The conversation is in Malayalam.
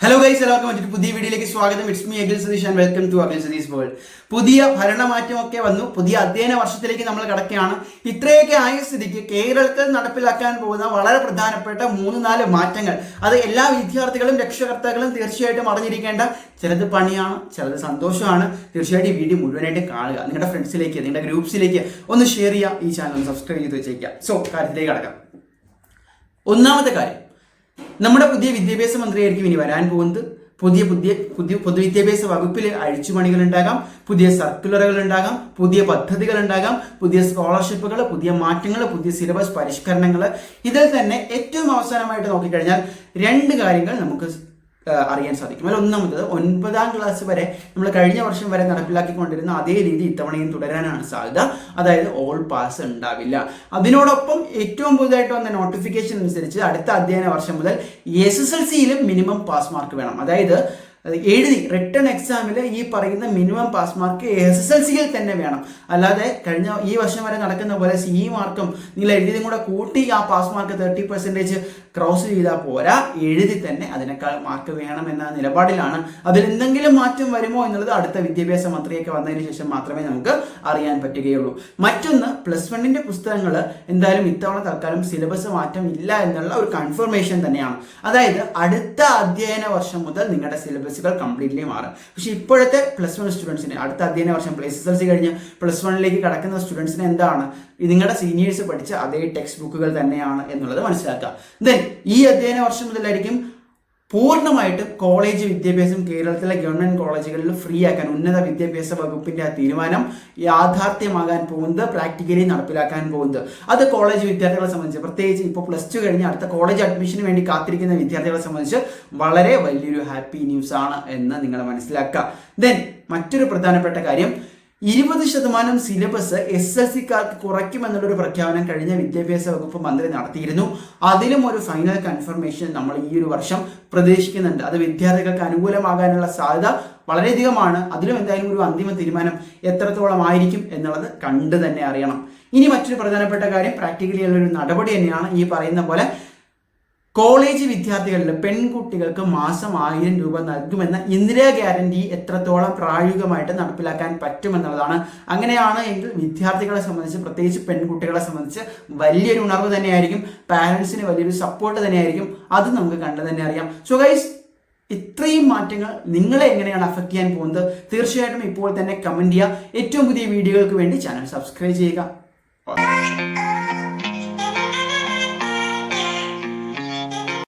ഹലോ ഗൈസ്, എല്ലാവർക്കും മറ്റൊരു പുതിയ വീഡിയോയിലേക്ക് സ്വാഗതം. It's me Akhil Satheesh and welcome to Akhil Satheesh world. പുതിയ ഭരണമാറ്റമൊക്കെ വന്നു, പുതിയ അധ്യയന വർഷത്തിലേക്ക് നമ്മൾ കടക്കുകയാണ്. ഇത്രയൊക്കെ ആയ സ്ഥിതിക്ക് കേരളത്തിൽ നടപ്പിലാക്കാൻ പോകുന്ന വളരെ പ്രധാനപ്പെട്ട 3-4 മാറ്റങ്ങൾ, അത് എല്ലാ വിദ്യാർത്ഥികളും രക്ഷകർത്താക്കളും തീർച്ചയായിട്ടും അറിഞ്ഞിരിക്കേണ്ട. ചിലത് പണിയാണ്, ചിലത് സന്തോഷമാണ്. തീർച്ചയായിട്ടും ഈ വീഡിയോ മുഴുവനായിട്ട് കാണുക. നിങ്ങളുടെ ഫ്രണ്ട്സിലേക്ക്, നിങ്ങളുടെ ഗ്രൂപ്പ്സിലേക്ക് ഒന്ന് ഷെയർ ചെയ്യുക. ഈ ചാനൽ ഒന്ന് സബ്സ്ക്രൈബ് ചെയ്ത് വെച്ചേക്കുക. സോ കാര്യത്തിലേക്ക് കടക്കാം. ഒന്നാമത്തെ കാര്യം, നമ്മുടെ പുതിയ വിദ്യാഭ്യാസ മന്ത്രിയായിരിക്കും ഇനി വരാൻ പോകുന്നത്. പുതിയ പൊതുവിദ്യാഭ്യാസ വകുപ്പിൽ അഴിച്ചുപണികൾ ഉണ്ടാകാം, പുതിയ സർക്കുലറുകൾ ഉണ്ടാകാം, പുതിയ പദ്ധതികൾ ഉണ്ടാകാം, പുതിയ സ്കോളർഷിപ്പുകൾ, പുതിയ മാറ്റങ്ങൾ, പുതിയ സിലബസ് പരിഷ്കരണങ്ങൾ. ഇതിൽ തന്നെ ഏറ്റവും അവസാനമായിട്ട് നോക്കിക്കഴിഞ്ഞാൽ 2 കാര്യങ്ങൾ നമുക്ക് അറിയാൻ സാധിക്കും. അതിൽ ഒന്നാമത്, 9ാം ക്ലാസ് വരെ നമ്മൾ കഴിഞ്ഞ വർഷം വരെ നടപ്പിലാക്കിക്കൊണ്ടിരുന്ന അതേ രീതി ഇത്തവണയും തുടരാനാണ് സാധ്യത. അതായത് ഓൾ പാസ് ഉണ്ടാവില്ല. അതിനോടൊപ്പം ഏറ്റവും പുതുതായിട്ട് വന്ന നോട്ടിഫിക്കേഷൻ അനുസരിച്ച് അടുത്ത അധ്യയന വർഷം മുതൽ SSLCയിലും മിനിമം പാസ് മാർക്ക് വേണം. അതായത് എഴുതി റിട്ടേൺ എക്സാമിൽ ഈ പറയുന്ന മിനിമം പാസ് മാർക്ക് SSLCയിൽ തന്നെ വേണം. അല്ലാതെ ഈ വർഷം വരെ നടക്കുന്ന പോലെ CE മാർക്കും നിങ്ങൾ എഴുതിയതും കൂടെ കൂട്ടി ആ പാസ് മാർക്ക് 30% ക്രോസ് ചെയ്താൽ പോരാ, എഴുതി തന്നെ അതിനേക്കാൾ മാർക്ക് വേണം എന്ന നിലപാടിലാണ്. അതിൽ എന്തെങ്കിലും മാറ്റം വരുമോ എന്നുള്ളത് അടുത്ത വിദ്യാഭ്യാസ മന്ത്രിയൊക്കെ വന്നതിന് ശേഷം മാത്രമേ നമുക്ക് അറിയാൻ പറ്റുകയുള്ളൂ. മറ്റൊന്ന്, +1ന്റെ പുസ്തകങ്ങൾ എന്തായാലും ഇത്തവണ തൽക്കാലം സിലബസ് മാറ്റം ഇല്ല എന്നുള്ള ഒരു കൺഫർമേഷൻ തന്നെയാണ്. അതായത് അടുത്ത അധ്യയന വർഷം മുതൽ നിങ്ങളുടെ സിലബസ് കംപ്ലീറ്റ്ലി മാറും. പക്ഷെ ഇപ്പോഴത്തെ +1 സ്റ്റുഡൻസിന് അടുത്ത അധ്യയന വർഷം SSLC കഴിഞ്ഞ് +1ലേക്ക് കടക്കുന്ന സ്റ്റുഡൻസിന് എന്താണ്, നിങ്ങളുടെ സീനിയേഴ്സ് പഠിച്ച അതേ ടെക്സ്റ്റ് ബുക്കുകൾ തന്നെയാണ് എന്നുള്ളത് മനസ്സിലാക്കുക. ദെൻ ഈ അധ്യയന വർഷം മുതലായിരിക്കും പൂർണ്ണമായിട്ടും കോളേജ് വിദ്യാഭ്യാസം കേരളത്തിലെ ഗവൺമെന്റ് കോളേജുകളിൽ ഫ്രീ ആക്കാൻ ഉന്നത വിദ്യാഭ്യാസ വകുപ്പിന്റെ ആ തീരുമാനം യാഥാർത്ഥ്യമാകാൻ പോകുന്നത്, പ്രാക്ടിക്കലി നടപ്പിലാക്കാൻ പോകുന്നത്. അത് കോളേജ് വിദ്യാർത്ഥികളെ സംബന്ധിച്ച്, പ്രത്യേകിച്ച് ഇപ്പോൾ +2 കഴിഞ്ഞ് അടുത്ത കോളേജ് അഡ്മിഷന് വേണ്ടി കാത്തിരിക്കുന്ന വിദ്യാർത്ഥികളെ സംബന്ധിച്ച് വളരെ വലിയൊരു ഹാപ്പി ന്യൂസ് ആണ് എന്ന് നിങ്ങൾ മനസ്സിലാക്കുക. ദെൻ മറ്റൊരു പ്രധാനപ്പെട്ട കാര്യം, 20% സിലബസ് SSLCക്കാർക്ക് കുറയ്ക്കുമെന്നുള്ളൊരു പ്രഖ്യാപനം കഴിഞ്ഞ വിദ്യാഭ്യാസ വകുപ്പ് മന്ത്രി നടത്തിയിരുന്നു. അതിലും ഒരു ഫൈനൽ കൺഫർമേഷൻ നമ്മൾ ഈ ഒരു വർഷം പ്രതീക്ഷിക്കുന്നുണ്ട്. അത് വിദ്യാർത്ഥികൾക്ക് അനുകൂലമാകാനുള്ള സാധ്യത വളരെയധികമാണ്. അതിലും എന്തായാലും ഒരു അന്തിമ തീരുമാനം എത്രത്തോളം ആയിരിക്കും എന്നുള്ളത് കണ്ടു തന്നെ അറിയണം. ഇനി മറ്റൊരു പ്രധാനപ്പെട്ട കാര്യം, പ്രാക്ടിക്കലി ഉള്ളൊരു നടപടി തന്നെയാണ്. ഈ പറയുന്ന പോലെ കോളേജ് വിദ്യാർത്ഥികളിൽ പെൺകുട്ടികൾക്ക് മാസം 1000 രൂപ നൽകുമെന്ന ഇന്ദിരാ ഗ്യാരണ്ടി എത്രത്തോളം പ്രായോഗികമായിട്ട് നടപ്പിലാക്കാൻ പറ്റുമെന്നുള്ളതാണ്. അങ്ങനെയാണ് എങ്കിൽ വിദ്യാർത്ഥികളെ സംബന്ധിച്ച്, പ്രത്യേകിച്ച് പെൺകുട്ടികളെ സംബന്ധിച്ച് വലിയൊരു ഉണർവ് തന്നെയായിരിക്കും, പാരൻസിന് വലിയൊരു സപ്പോർട്ട് തന്നെയായിരിക്കും. അത് നമുക്ക് കണ്ടു തന്നെ അറിയാം. സോ ഗൈസ്, ഇത്രയും മാറ്റങ്ങൾ നിങ്ങളെ എങ്ങനെയാണ് അഫക്റ്റ് ചെയ്യാൻ പോകുന്നത്? തീർച്ചയായിട്ടും ഇപ്പോൾ തന്നെ കമന്റ് ചെയ്യുക. ഏറ്റവും പുതിയ വീഡിയോകൾക്ക് വേണ്ടി ചാനൽ സബ്സ്ക്രൈബ് ചെയ്യുക.